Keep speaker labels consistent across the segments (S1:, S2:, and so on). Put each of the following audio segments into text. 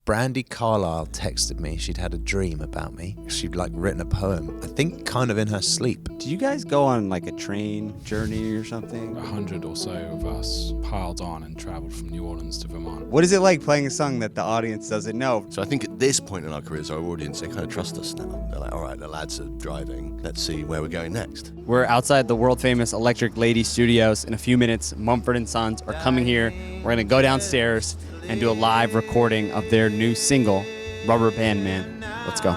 S1: Brandi Carlile texted me. She'd had a dream about me. She'd like written a poem, I think kind of in her sleep.
S2: Did you guys go on like a train journey or something?
S3: 100 or so of us piled on and traveled from New Orleans to Vermont.
S2: What is it like playing a song that the audience doesn't know?
S4: So I think at this point in our careers, our audience, they kind of trust us now. They're like, all right, the lads are driving. Let's see where we're going next.
S2: We're outside the world-famous Electric Lady Studios. In a few minutes, Mumford & Sons are coming here. We're going to go downstairs and do a live recording of their new single, Rubber Band Man. Let's go.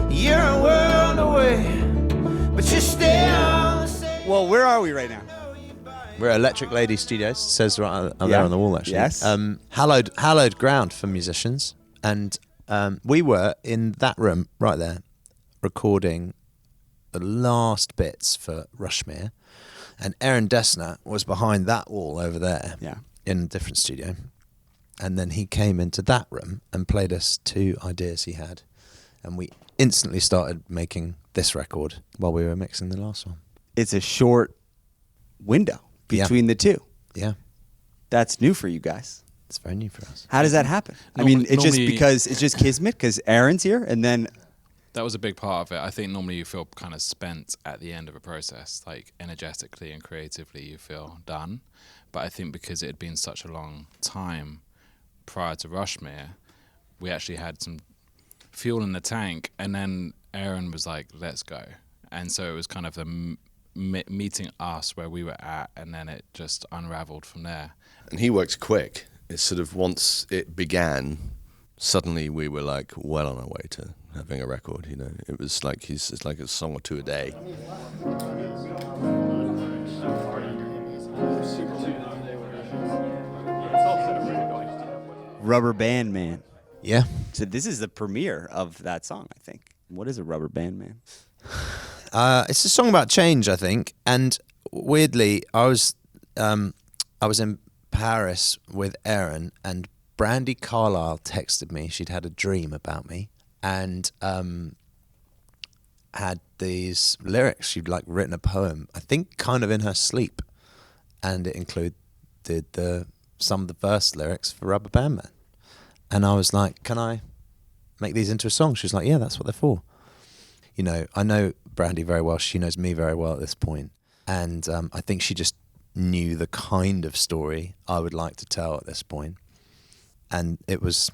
S5: You're a world away, but you're still.
S2: Well, where are we right now?
S1: We're at Electric Lady Studios. It says right there on the wall, actually.
S2: Yes.
S1: Hallowed ground for musicians. And we were in that room right there recording the last bits for Rushmere. And Aaron Dessner was behind that wall over there in a different studio. And then he came into that room and played us 2 ideas he had. And we instantly started making this record while we were mixing the last one.
S2: It's a short window between the two.
S1: Yeah.
S2: That's new for you guys.
S1: It's very new for us.
S2: How does that happen? I mean, it's just because it's just kismet because Aaron's here and then...
S3: That was a big part of it. I think normally you feel kind of spent at the end of a process, like energetically and creatively you feel done. But I think because it had been such a long time prior to Rushmere, we actually had some fuel in the tank, and then Aaron was like, let's go. And so it was kind of the meeting us where we were at, and then it just unraveled from there.
S4: And he works quick. It's sort of once it began, suddenly we were like well on our way to having a record, you know. It was like it's like a song or 2 a day.
S2: Rubber Band Man.
S1: Yeah.
S2: So this is the premiere of that song, I think. What is a Rubber Band Man?
S1: It's a song about change, I think. And weirdly, I was in Paris with Aaron, and Brandi Carlile texted me. She'd had a dream about me, and had these lyrics. She'd like written a poem, I think kind of in her sleep, and it included some of the verse lyrics for Rubber Band Man. And I was like, can I make these into a song? She was like, yeah, that's what they're for. You know, I know Brandi very well. She knows me very well at this point. And I think she just knew the kind of story I would like to tell at this point. And it was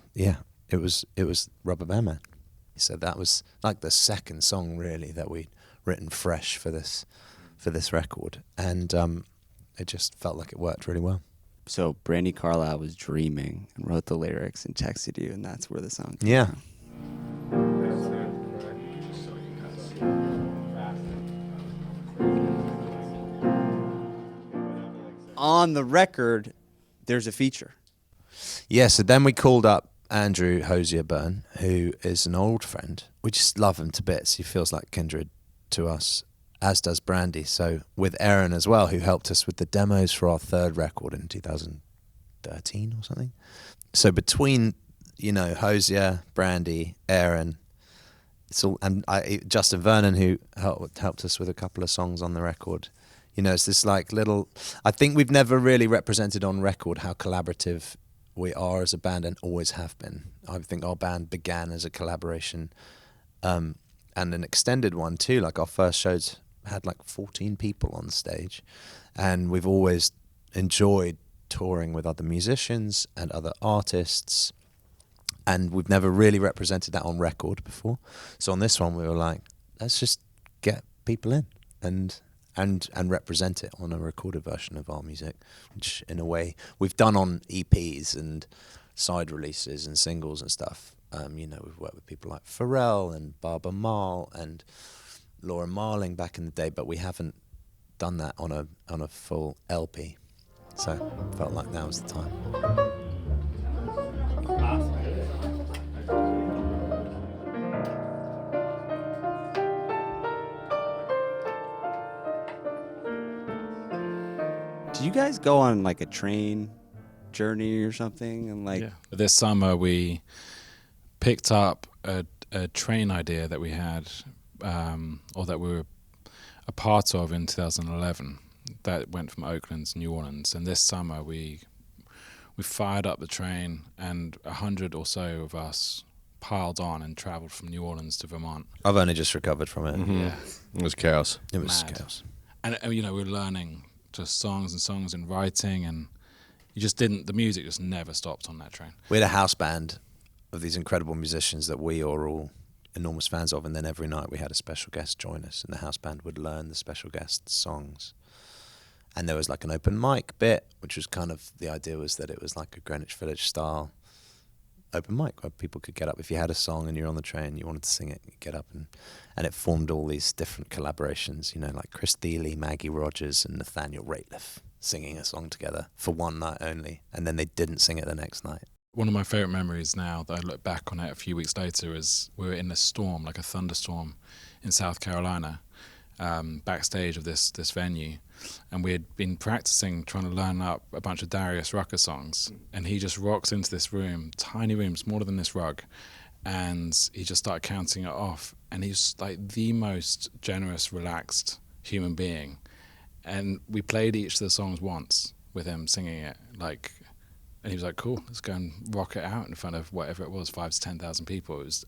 S1: Rubber Band Man. So that was like the second song really that we'd written fresh for this record. And it just felt like it worked really well.
S2: So Brandi Carlile was dreaming and wrote the lyrics and texted you, and that's where the song came
S1: Yeah.
S2: from. On the record, there's a feature.
S1: Yeah, so then we called up Andrew Hozier, who is an old friend. We just love him to bits. He feels like kindred to us, as does Brandi. So with Aaron as well, who helped us with the demos for our 3rd record in 2013 or something. So between, you know, Hozier, Brandi, Aaron, it's all, and Justin Vernon, who helped us with a couple of songs on the record. You know, it's this like little... I think we've never really represented on record how collaborative we are as a band and always have been. I think our band began as a collaboration and an extended one too. Like our first shows had like 14 people on stage, and we've always enjoyed touring with other musicians and other artists, and we've never really represented that on record before. So on this one we were like, let's just get people in and represent it on a recorded version of our music, which in a way we've done on EPs and side releases and singles and stuff. You know, we've worked with people like Pharrell and Barbara Marl and Laura Marling back in the day, but we haven't done that on a full LP. So felt like now was the time.
S2: Did you guys go on like a train journey or something? And like
S3: This summer we picked up a train idea that we had, or that we were a part of in 2011, that went from Oakland to New Orleans. And this summer we we fired up the train, and 100 or so of us piled on and travelled from New Orleans to Vermont.
S1: I've only just recovered from it.
S3: Yeah,
S4: It was chaos.
S1: It was
S3: Mad.
S1: chaos.
S3: and we were learning just songs and songs and writing, and the music just never stopped on that train.
S1: We had a house band of these incredible musicians that we are all enormous fans of, and then every night we had a special guest join us, and the house band would learn the special guest songs. And there was like an open mic bit, which was kind of, the idea was that it was like a Greenwich Village style open mic where people could get up. If you had a song and you're on the train, you wanted to sing it, you get up, and it formed all these different collaborations, like Chris Thiele, Maggie Rogers and Nathaniel Rateliff singing a song together for one night only, and then they didn't sing it the next night.
S3: One of my favourite memories now that I look back on it a few weeks later is we were in a storm, like a thunderstorm in South Carolina, backstage of this venue, and we had been practicing trying to learn up a bunch of Darius Rucker songs, and he just rocks into this room, tiny room, smaller than this rug, and he just started counting it off, and he's like the most generous, relaxed human being, and we played each of the songs once with him singing it, and he was like, cool, let's go and rock it out in front of whatever it was, 5,000 to 10,000 people. It was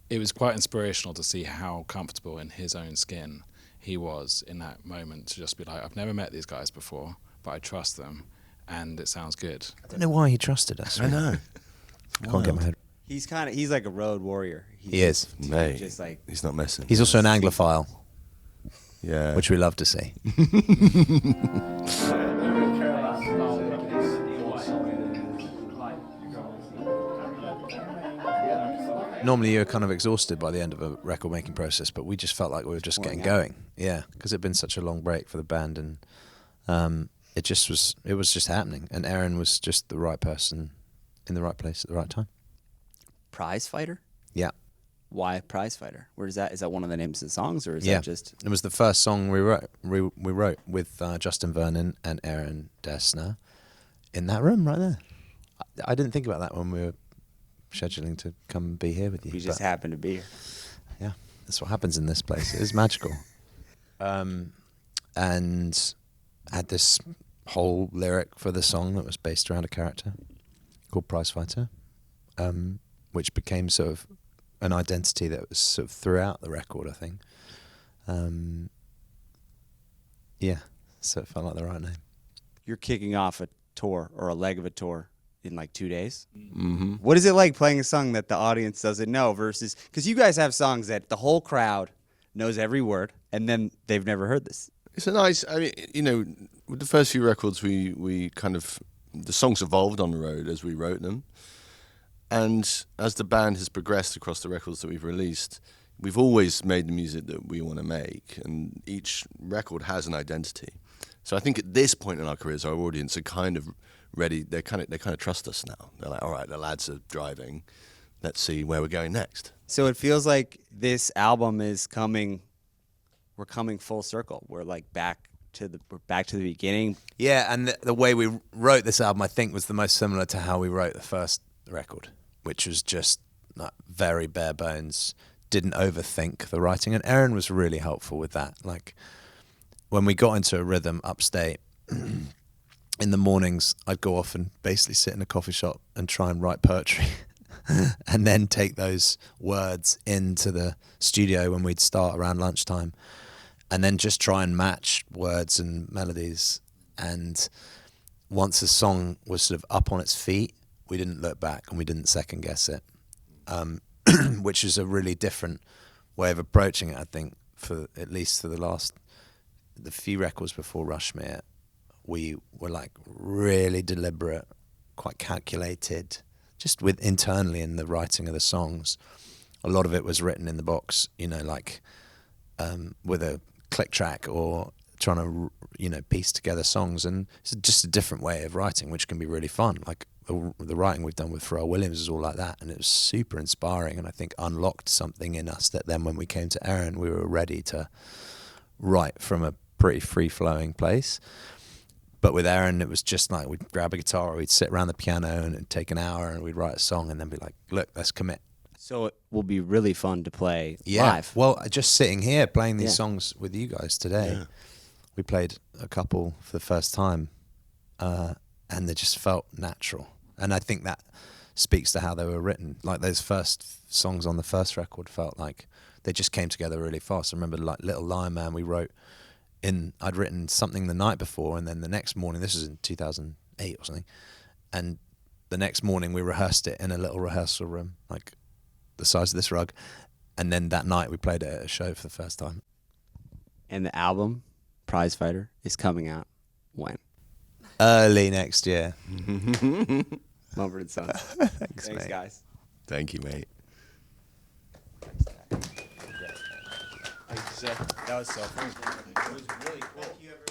S3: it was quite inspirational to see how comfortable in his own skin he was in that moment, to just be like, I've never met these guys before, but I trust them, and it sounds good.
S1: I don't know why he trusted us.
S4: I know.
S1: I can't get my head.
S2: He's like a road warrior.
S1: He is.
S4: Mate,
S2: just like,
S4: he's not messing.
S1: He's also an Anglophile,
S4: Yeah.
S1: which we love to see. Normally you're kind of exhausted by the end of a record making process, but we just felt like we were just getting going. Yeah, because it'd been such a long break for the band, and it was just happening, and Aaron was just the right person in the right place at the right time.
S2: Prizefighter?
S1: Yeah.
S2: Why Prizefighter? Where is that? Is that one of the names of the songs, or is
S1: Yeah.
S2: that just...
S1: It was the first song we wrote with Justin Vernon and Aaron Dessner in that room right there. I didn't think about that when we were scheduling to come and be here with you.
S2: We just happened to be here.
S1: Yeah, that's what happens in this place. It is magical. And had this whole lyric for the song that was based around a character called Prizefighter, which became sort of an identity that was sort of throughout the record, I think. Yeah, so it felt like the right name.
S2: You're kicking off a tour, or a leg of a tour, in like 2 days.
S4: Mm-hmm.
S2: What is it like playing a song that the audience doesn't know versus... Because you guys have songs that the whole crowd knows every word, and then they've never heard this.
S4: It's a nice, with the first few records, we kind of, the songs evolved on the road as we wrote them. And as the band has progressed across the records that we've released, we've always made the music that we want to make, and each record has an identity. So I think at this point in our careers, our audience are kind of ready. They kind of trust us now. They're like, all right, the lads are driving. Let's see where we're going next.
S2: So it feels like this album is coming... We're coming full circle. We're like back to the beginning.
S1: Yeah, and the way we wrote this album, I think, was the most similar to how we wrote the first record, which was just like very bare bones, didn't overthink the writing. And Aaron was really helpful with that. Like, when we got into a rhythm upstate, in the mornings, I'd go off and basically sit in a coffee shop and try and write poetry. And then take those words into the studio when we'd start around lunchtime, and then just try and match words and melodies. And once a song was sort of up on its feet, we didn't look back and we didn't second guess it, which is a really different way of approaching it, I think, for at least for the few records before Rushmere. We were like really deliberate, quite calculated, just with internally in the writing of the songs. A lot of it was written in the box, like with a click track, or trying to, piece together songs. And it's just a different way of writing, which can be really fun. Like the writing we've done with Pharrell Williams is all like that. And it was super inspiring, and I think unlocked something in us that then when we came to Aaron, we were ready to write from a pretty free-flowing place. But with Aaron, it was just like we'd grab a guitar, we'd sit around the piano, and it'd take an hour, and we'd write a song, and then be like, look, let's commit.
S2: So it will be really fun to play
S1: Yeah.
S2: live.
S1: Well, just sitting here playing these
S2: Yeah.
S1: songs with you guys today, we played a couple for the first time and they just felt natural. And I think that speaks to how they were written. Like those first songs on the first record felt like they just came together really fast. I remember like Little Lion Man I'd written something the night before, and then the next morning, this was in 2008 or something, and the next morning we rehearsed it in a little rehearsal room, like the size of this rug, and then that night we played it at a show for the first time.
S2: And the album, Prizefighter, is coming out when?
S1: Early next year.
S2: Mumford Sons.
S1: Thanks, mate.
S2: Guys.
S4: Thank you, mate.
S2: That was so fun.
S5: It was really cool. Thank you, everyone.